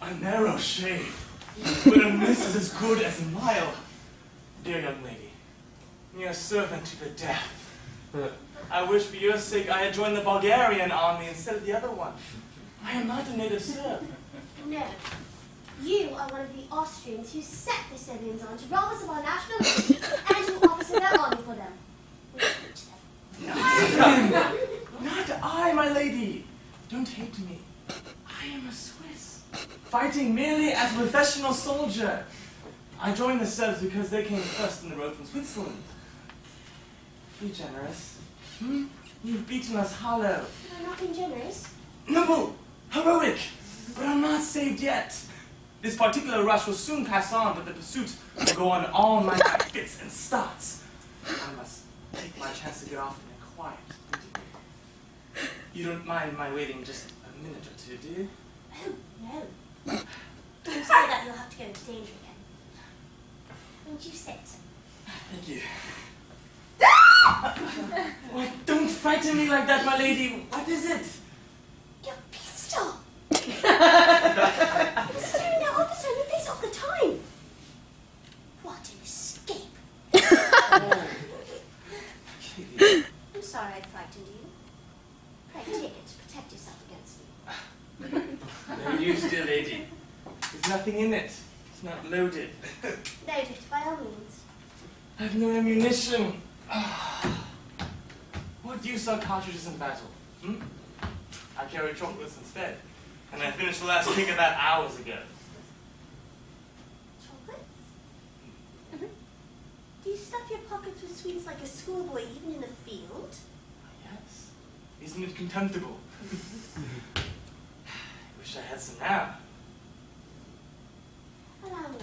A narrow shave, but a miss is as good as a mile. Dear young lady, mere servant to the death. I wish for your sake I had joined the Bulgarian army instead of the other one. I am not a native Serb. No. You are one of the Austrians who set the Serbians on to rob us of our national liberty and who officer their army for them. We teach them. Not I, my lady. Don't hate me. I am a Swiss, fighting merely as a professional soldier. I joined the Serbs because they came first in the road from Switzerland. Be generous. You've beaten us hollow. I'm not being generous. Noble, heroic, but I'm not saved yet. This particular rush will soon pass on, but the pursuit will go on all night like fits and starts. I must take my chance to get off in a quiet interview. You don't mind my waiting just a minute or two, do you? Oh, no. I'm sorry that you'll have to go into danger again. Won't you sit? Thank you. Oh, don't frighten me like that, my lady. What is it? Your pistol! I'm staring that officer in the face all the time. What an escape. Oh. I'm sorry I frightened you. Pray take it to protect yourself against me. No use, dear lady. There's nothing in it. It's not loaded. Load it, by all means. I have no ammunition. What use are cartridges in battle? I carry chocolates instead. And I finished the last kick of that hours ago. Chocolates? Do you stuff your pockets with sweets like a schoolboy, even in the field? Yes. Isn't it contemptible? I wish I had some now. Allow me.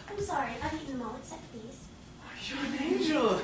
I'm sorry, I've eaten them all except these. You're an angel.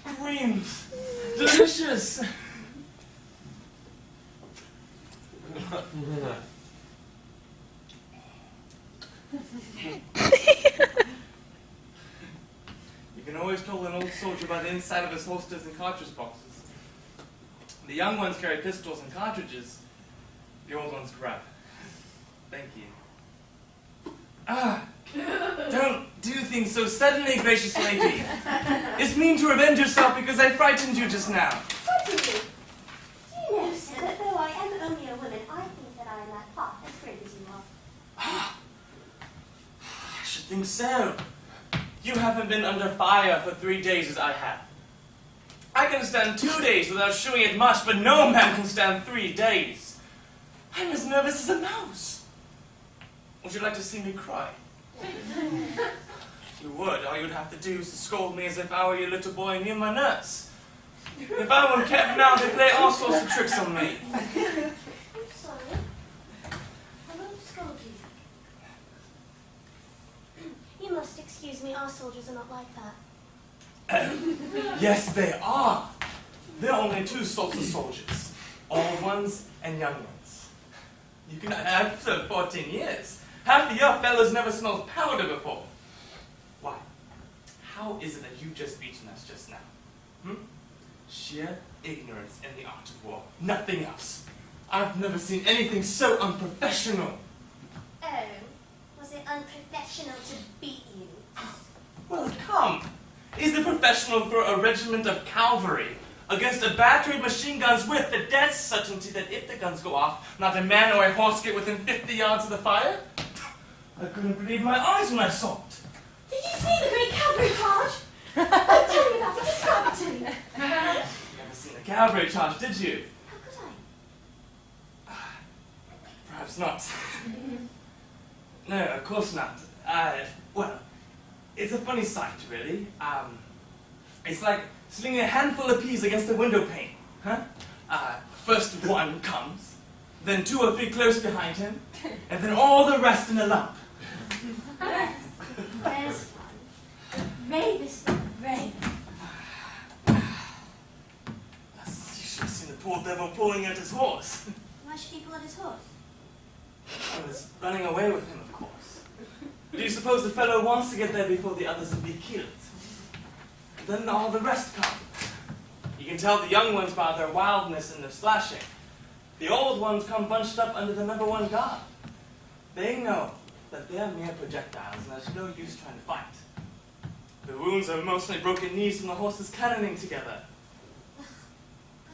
Creams. Delicious. You can always tell an old soldier by the inside of his holsters and cartridge boxes. The young ones carry pistols and cartridges. The old ones grab. Thank you. Don't do things so suddenly, gracious lady. It's mean to revenge yourself because I frightened you just now. Frightened you? Do you know, sir, that though I am only a woman, I think that I am at heart as brave as you are. I should think so. You haven't been under fire for 3 days as I have. I can stand 2 days without showing it much, but no man can stand 3 days. I'm as nervous as a mouse. Would you like to see me cry? If you would, all you'd have to do is to scold me as if I were your little boy near my nurse. If I were kept now, they play all sorts of tricks on me. I'm sorry. I won't scold you. You must excuse me, our soldiers are not like that. Yes, they are. There are only 2 sorts of soldiers. Old ones and young ones. You can have served 14 years. Half of your fellows never smelled powder before. Why? How is it that you've just beaten us just now? Sheer ignorance in the art of war. Nothing else. I've never seen anything so unprofessional. Oh, was it unprofessional to beat you? Well, come. Is it professional for a regiment of cavalry against a battery of machine guns with the dead certainty that if the guns go off, not a man or a horse get within 50 yards of the fire? I couldn't believe my eyes when I saw it. Did you see the great cavalry charge? Oh, tell me about it. Describe it to me. You've never seen a cavalry charge, did you? How could I? Perhaps not. No, of course not. Well, it's a funny sight, really. It's like slinging a handful of peas against a window pane. First one comes, then 2 or 3 close behind him, and then all the rest in a lump. There's fun. The bravest of brave. You should have seen the poor devil pulling at his horse. Why should he pull at his horse? I was running away with him, of course. Do you suppose the fellow wants to get there before the others would be killed? then all the rest come. You can tell the young ones by their wildness and their slashing. The old ones come bunched up under the #1 guard. They know that they're mere projectiles and there's no use trying to fight. The wounds are mostly broken knees from the horses cannoning together. But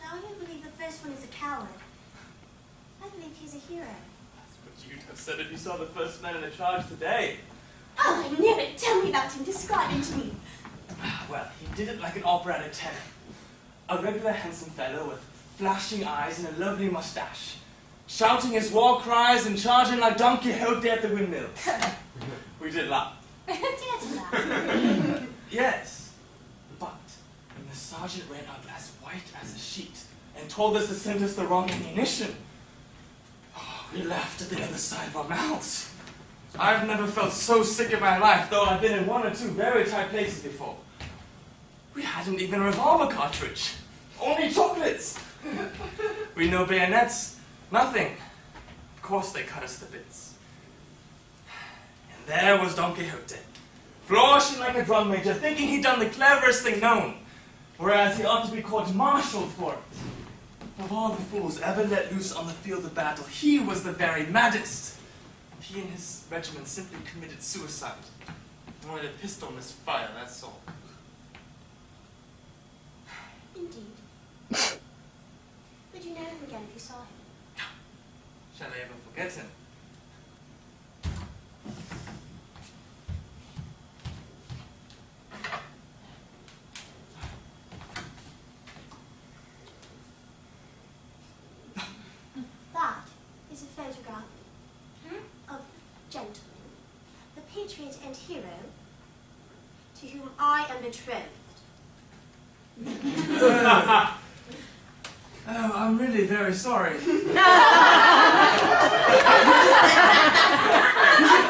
I don't believe the first one is a coward. I believe he's a hero. That's what you'd have said if you saw the first man in the charge today. Oh, I knew it! Tell me about him. Describe him to me. Well, he did it like an operatic tenor. A regular handsome fellow with flashing eyes and a lovely mustache, shouting his war cries and charging like Don Quixote at the windmills. We did laugh. Dare to laugh. Yes, but when the sergeant ran up as white as a sheet and told us to send us the wrong ammunition, we laughed at the other side of our mouths. I've never felt so sick in my life, though I've been in 1 or 2 very tight places before. We hadn't even a revolver cartridge. Only chocolates. We no bayonets. Nothing. Of course they cut us to bits. And there was Don Quixote, flourishing like a drum major, thinking he'd done the cleverest thing known, whereas he ought to be court-martialed for it. Of all the fools ever let loose on the field of battle, he was the very maddest. He and his regiment simply committed suicide. Only a pistol misfire, that's all. Indeed. Would you know him again if you saw him? Shall I ever forget him? That is a photograph of gentleman, the patriot and hero, to whom I am betrothed. Oh, I'm really very sorry. Is it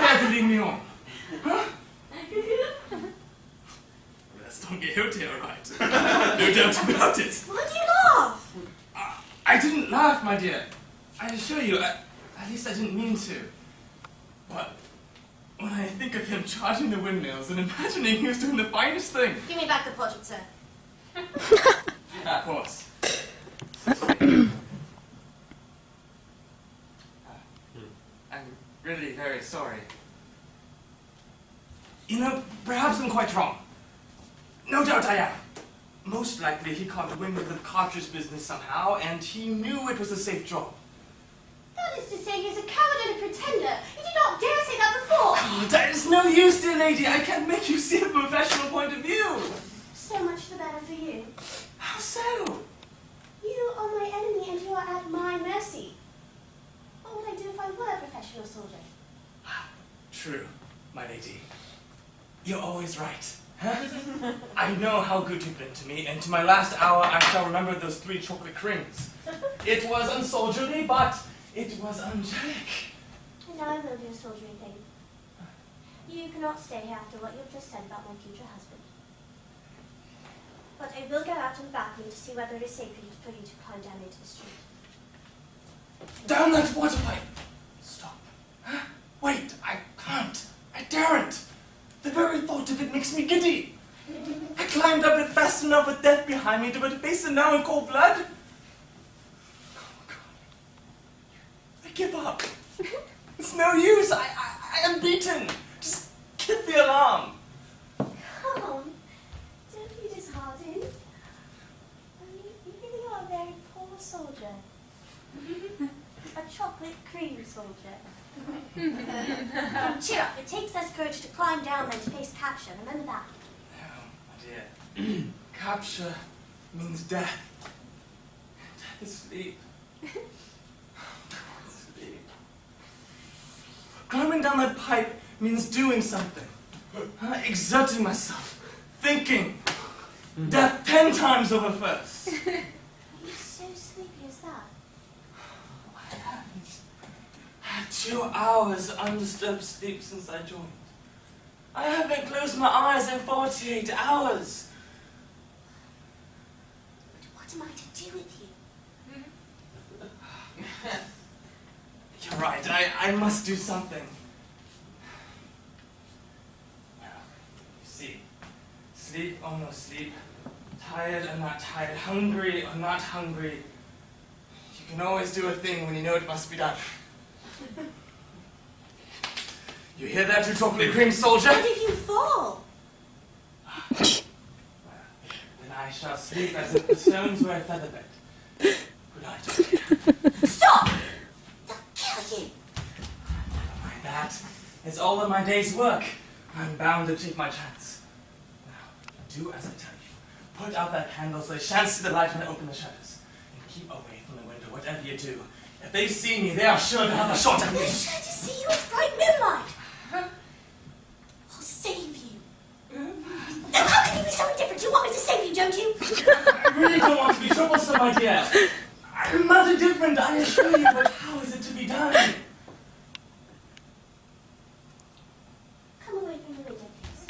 fair to leave me on? Huh? That's Don Quixote, all right. No doubt about it. Why do you laugh? I didn't laugh, my dear. I assure you, at least I didn't mean to. But when I think of him charging the windmills and imagining he was doing the finest thing... Give me back the portrait, sir. Of course. I'm really very sorry. You know, perhaps I'm quite wrong. No doubt I am. Most likely he caught wind of the cartridge business somehow, and he knew it was a safe job. That is to say, he is a coward and a pretender. You did not dare say that before. Oh, that is no use, dear lady. I can't make you see it from a professional point of view. So much the better for you. How so? You are my enemy and you are at my mercy. What would I do if I were a professional soldier? True, my lady. You're always right. Huh? I know how good you've been to me, and to my last hour I shall remember those 3 chocolate creams. It was unsoldierly, but it was angelic. And now I will do a soldierly thing. You cannot stay here after what you have just said about my future husband. But I will go out on the balcony to see whether it is safe for you to climb down into the street. Down that water pipe! Stop. Huh? Wait, I can't. I daren't. The very thought of it makes me giddy. I climbed up it fast enough with death behind me, but to face it now in cold blood? Oh, God. I give up. It's no use. I am beaten. Just give the alarm. Come, don't be disheartened. You really are a very poor soldier. A chocolate cream soldier. Cheer up, it takes less courage to climb down than to face capture, remember that. Oh, my dear. Capture means death. Death is sleep. Sleep. Climbing down that pipe means doing something. Exerting myself. Thinking. Death 10 times over first. Are you so sleepy as that? I haven't had 2 hours undisturbed sleep since I joined. I haven't closed my eyes in 48 hours. But what am I to do with you? You're right, I must do something. Well, you see, sleep or no sleep, tired or not tired, hungry or not hungry, you can always do a thing when you know it must be done. You hear that, you chocolate cream soldier? What if you fall? Then I shall sleep as if the stones were a feather bed. Good night. Stop! They'll kill you. Never mind that. It's all of my day's work. I'm bound to take my chance. Now, do as I tell you. Put out that candle so they shan't see the light when I open the shutters. And keep away from the window, whatever you do. If they see me, they are sure to have a shot at me. They're sure to see you. It's bright moonlight. I'll save you. Now, how can you be so indifferent? You want me to save you, don't you? I really don't want to be troublesome, my dear. I'm not indifferent, I assure you, but how is it to be done? Come away from the window, please.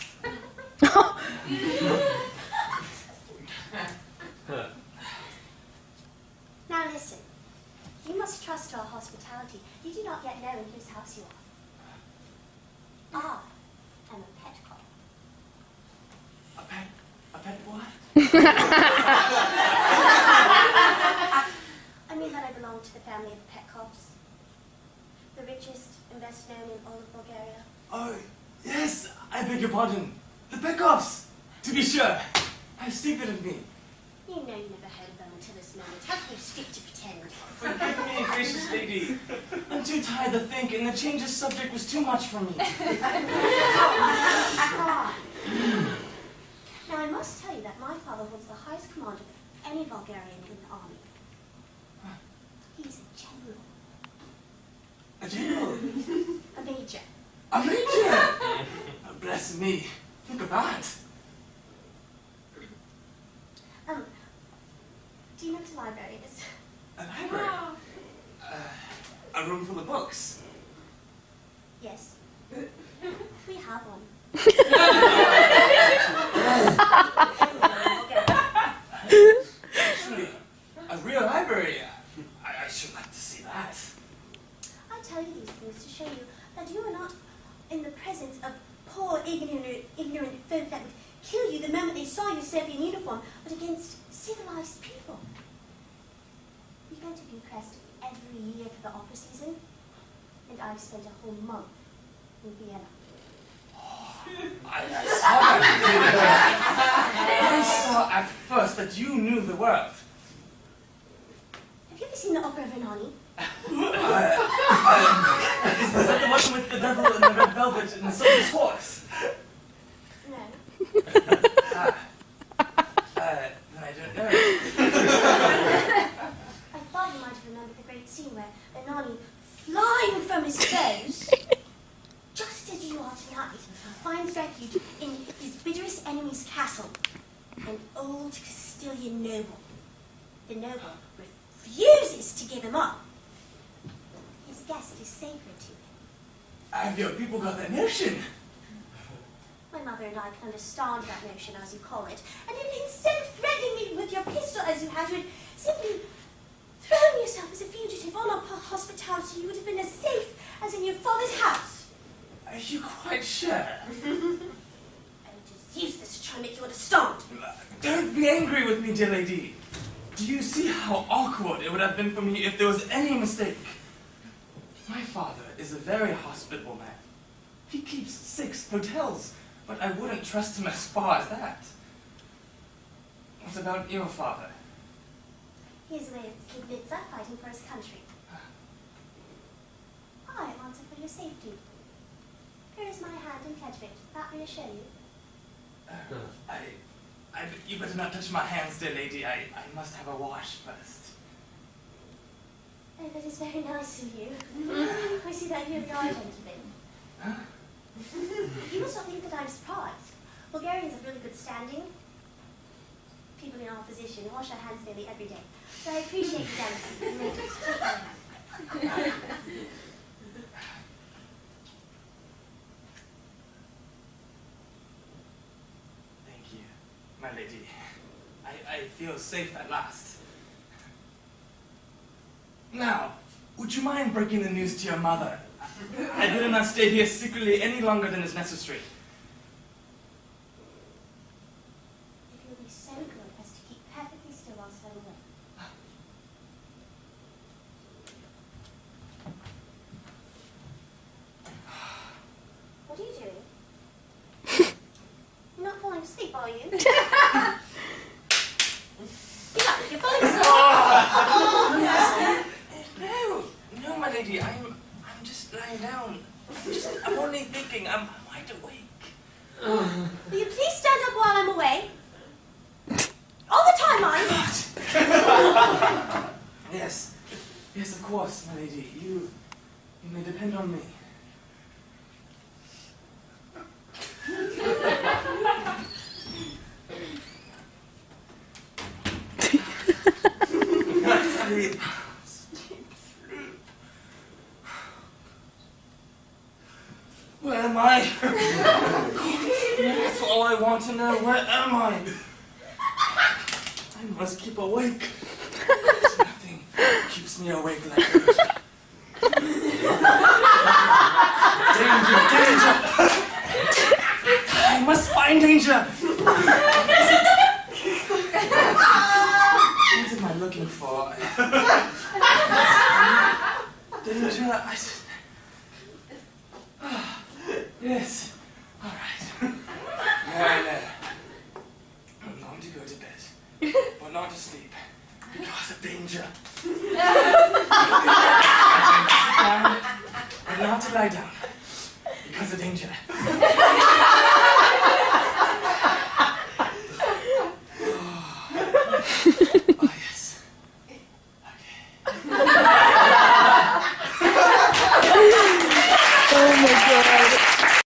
Now listen. You must trust our hospitality. You do not yet know in whose house you are. I am a pet cop. A pet what? I mean that I belong to the family of pet cops. The richest and best known in all of Bulgaria. Oh, yes, I beg your pardon. The Peckoffs! To be sure. How stupid of me. You know you never heard of them until this moment. How can you speak to pretend? Forgive me, gracious lady. I'm too tired to think, and the change of subject was too much for me. Now I must tell you that my father holds the highest command of any Bulgarian in the army. He's a general. A general? A major. A major? Oh, bless me. Think of that. Do you know what a library is? A library? A room full of books. Yes. We have one. Actually, a real library. I should like to see that. I tell you these things to show you that you are not in the presence of poor, ignorant folk that would kill you the moment they saw you serve in uniform, but against civilized people. We go to Bucharest every year for the opera season, and I've spent a whole month in Vienna. I saw at first that you knew the world. Have you ever seen the opera Benard? Is that the one with the devil and the red velvet and the silver horse? No. Then I don't know. I thought you might have remembered the great scene where Benard, flying from his foes, just as you are tonight, finds refuge in his bitterest enemy's castle, an old Castilian noble. The noble refuses to give him up. His guest is sacred to him. Have your people got that notion? My mother and I can understand that notion, as you call it, and if instead of threatening me with your pistol as you had, you had simply thrown yourself as a fugitive on our hospitality, you would have been as safe as in your father's house. Are you quite sure? And it is useless to try and make you understand. Don't be angry with me, dear lady. Do you see how awkward it would have been for me if there was any mistake? My father is a very hospitable man. He keeps 6 hotels, but I wouldn't trust him as far as that. What about your father? He is away at Slivnica fighting for his country. I answer for your safety. Here is my hand in pledge of it. That reassure you? You better not touch my hands, dear lady. I must have a wash first. Oh, that is very nice of you. I see that you are a gentleman. Huh? You must not think that I'm surprised. Bulgarians have really good standing. People in our position wash our hands nearly every day. So I appreciate the delicacy. You may just take my hand. Thank you, my lady. I feel safe at last. Now, would you mind breaking the news to your mother? I better not stay here secretly any longer than is necessary. asleep, are you? Yeah, you're falling asleep. No, my lady, I'm just lying down. I'm only thinking, I'm wide awake. Will you please stand up while I'm away? All the time, mind. Yes, of course, my lady. You may depend on me. Sleep. Where am I? That's all I want to know. Where am I? I must keep awake. Nothing keeps me awake like this. Danger! I must find danger! What am I looking for? Danger, yes. All right. There. I'm going to go to bed, but not to sleep, because of danger. But not to lie down, because of danger.